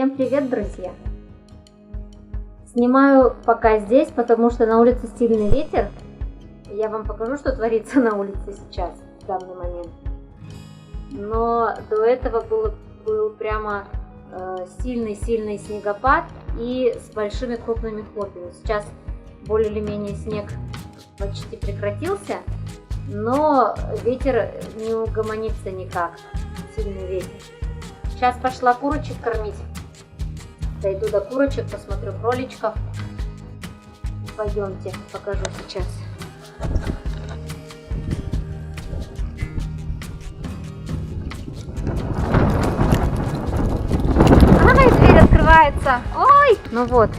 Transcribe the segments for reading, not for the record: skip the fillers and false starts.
Всем привет, друзья! Снимаю пока здесь, потому что на улице сильный ветер. Я вам покажу, что творится на улице сейчас, в данный момент. Но до этого был прямо сильный снегопад и с большими крупными хлопьями. Сейчас более или менее снег почти прекратился, но ветер не угомонится никак, сильный ветер. Сейчас пошла курочек кормить. Дойду до курочек, посмотрю кроличков. Пойдемте, покажу сейчас. Ай, дверь открывается. Ой! Ну вот.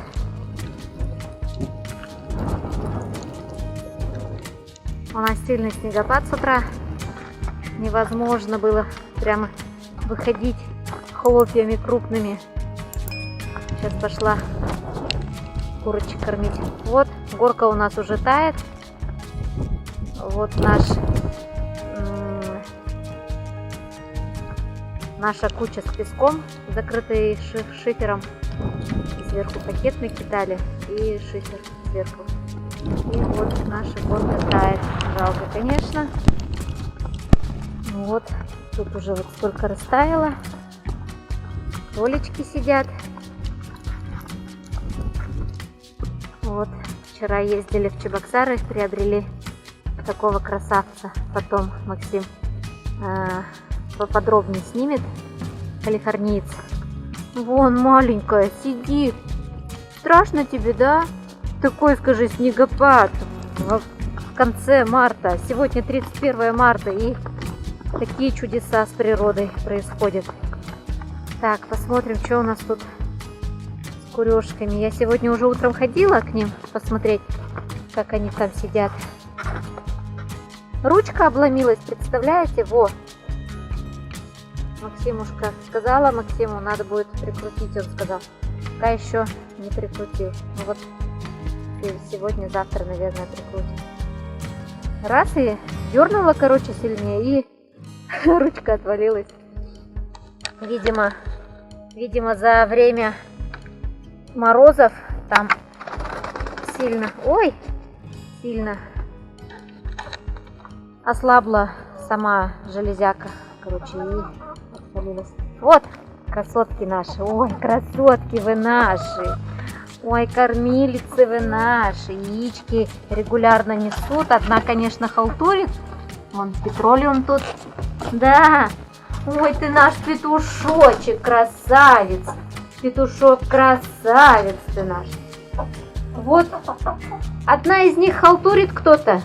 У нас сильный снегопад с утра. Невозможно было прямо выходить хлопьями крупными. Сейчас пошла курочек кормить. Вот, горка у нас уже тает. Вот наша куча с песком, закрытый шифером. Сверху пакет накидали и шифер сверху. И вот наша горка тает. Жалко, конечно. Вот, тут уже вот столько растаяло. Кролички сидят. Вот, вчера ездили в Чебоксары, приобрели такого красавца. Потом Максим поподробнее снимет. Калифорниец. Вон маленькая сидит. Страшно тебе, да? Такой, скажи, снегопад в конце марта. Сегодня 31 марта, и такие чудеса с природой происходят. Так, посмотрим, что у нас тут с курешками. Я сегодня уже утром ходила к ним посмотреть, как они там сидят. Ручка обломилась, представляете? Во! Максимушка сказала Максиму, надо будет прикрутить, он сказал. Пока еще не прикрутил. Ну вот, сегодня-завтра, наверное, прикрутим. Раз, и дернула, короче, сильнее, и ручка отвалилась. Видимо, за время морозов там сильно ослабла сама железяка, короче, и отвалилась. Вот, красотки наши, ой, красотки вы наши, ой, кормилицы вы наши, яички регулярно несут, одна, конечно, халтурит, вон, петролиум тут, да, ой, ты наш петушочек, красавец, петушок, красавец ты наш. Вот, одна из них халтурит кто-то.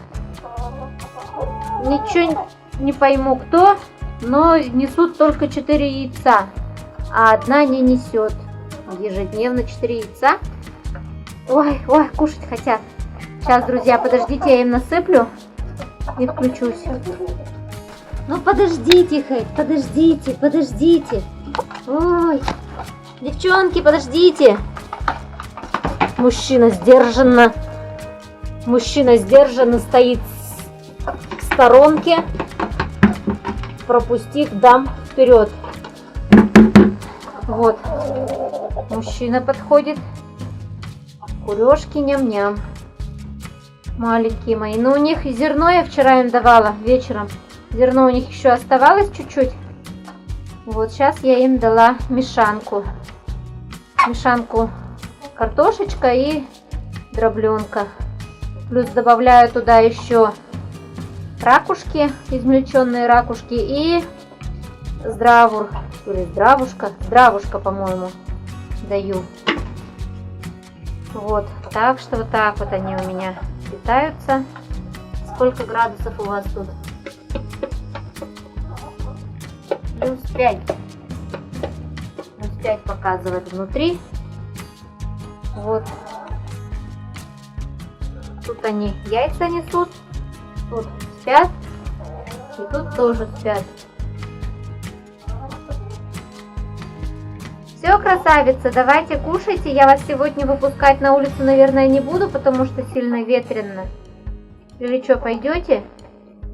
Ничего не пойму кто, но несут только 4 яйца, а одна не несет. Ежедневно 4 яйца. Ой, кушать хотят. Сейчас, друзья, подождите, я им насыплю и включусь. Ну подождите, Хэт, подождите. Ой, девчонки, подождите. Мужчина сдержанно стоит в сторонке. Пропустить дам вперед. Вот. Мужчина подходит. Курешки ням-ням. Маленькие мои. Но у них зерно я вчера им давала вечером. Зерно у них еще оставалось чуть-чуть. Вот сейчас я им дала мешанку. Мешанку картошечка и дробленка. Плюс добавляю туда еще ракушки, измельченные ракушки и здравур. Или здравушка, по-моему, даю. Вот. Так что вот так вот они у меня питаются. Сколько градусов у вас тут? Плюс 5. Плюс 5 показывает внутри. Вот. Тут они яйца несут. Тут спят. И тут тоже спят. Все, красавицы, давайте кушайте. Я вас сегодня выпускать на улицу, наверное, не буду, потому что сильно ветрено. Или что, пойдете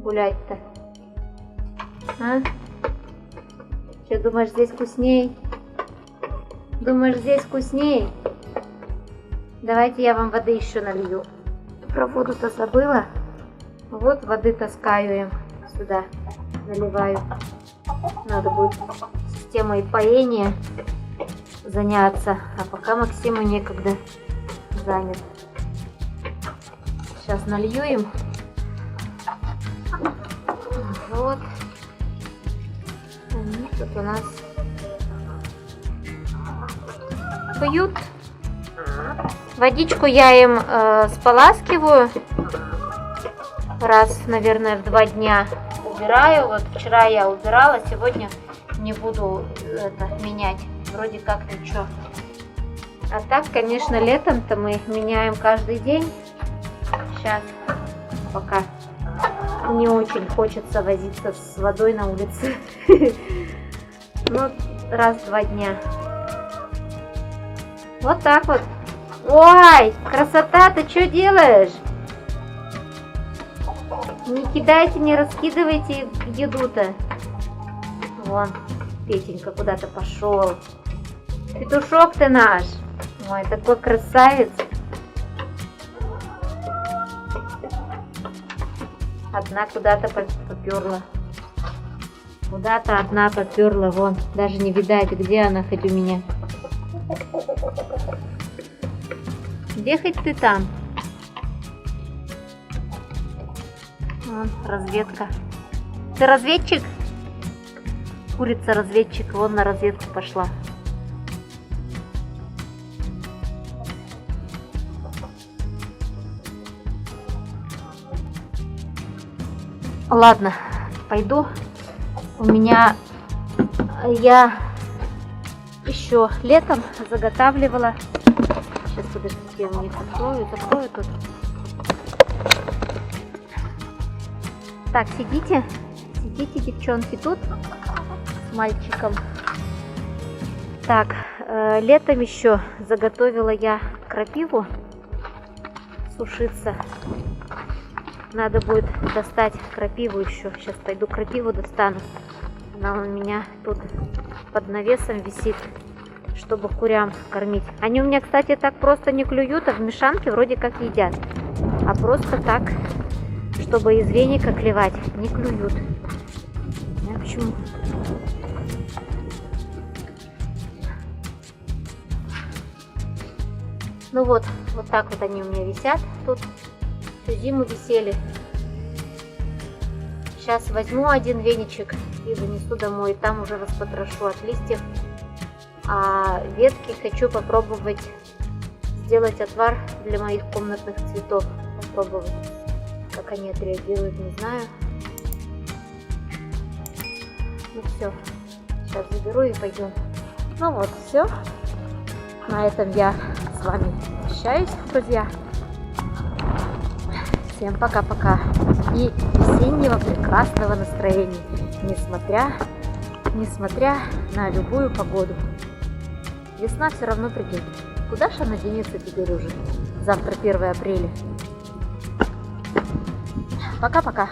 гулять-то? А? Что, думаешь, здесь вкусней? Думаешь, здесь вкуснее? Давайте я вам воды еще налью. Про воду-то забыла. Вот воды таскаю им сюда, наливаю. Надо будет системой поения заняться, а пока Максиму некогда, занят. Сейчас налью им. Вот. Они тут у нас пьют. Водичку я им споласкиваю раз, наверное, в 2 дня. Убираю. Вот вчера я убирала, сегодня не буду это менять. Вроде как ничего. А так, конечно, летом-то мы меняем каждый день. Сейчас пока не очень хочется возиться с водой на улице. Ну, раз в 2 дня. Вот так вот. Ой, красота, ты что делаешь? Не кидайте, не раскидывайте еду-то. Вон, Петенька куда-то пошел. Петушок ты наш. Ой, такой красавец. Одна куда-то поперла. Куда-то одна поперла, вон. Даже не видать, где она хоть у меня. Где хоть ты там? Вон, разведка. Ты разведчик? Курица-разведчик, вон на разведку пошла. Ладно, пойду. Я еще летом заготавливала. Сейчас, подождите, я у них закрою тут. Так, сидите, девчонки, тут с мальчиком. Так, летом еще заготовила я крапиву сушиться. Надо будет достать крапиву еще. Сейчас пойду крапиву достану. Она у меня тут под навесом висит, чтобы курям кормить. Они у меня, кстати, так просто не клюют, а в мешанке вроде как едят. А просто так, чтобы из веника клевать, не клюют. А почему? Ну вот так вот они у меня висят тут. Всю зиму висели. Сейчас возьму один веничек и вынесу домой. Там уже распотрошу от листьев. А ветки хочу попробовать сделать отвар для моих комнатных цветов. Попробовать, как они отреагируют, не знаю. Ну все, сейчас заберу и пойдем. Ну вот, все. На этом я с вами прощаюсь, друзья. Всем пока-пока и весеннего прекрасного настроения, несмотря на любую погоду. Весна все равно придет. Куда же она денется теперь уже? Завтра 1 апреля. Пока-пока.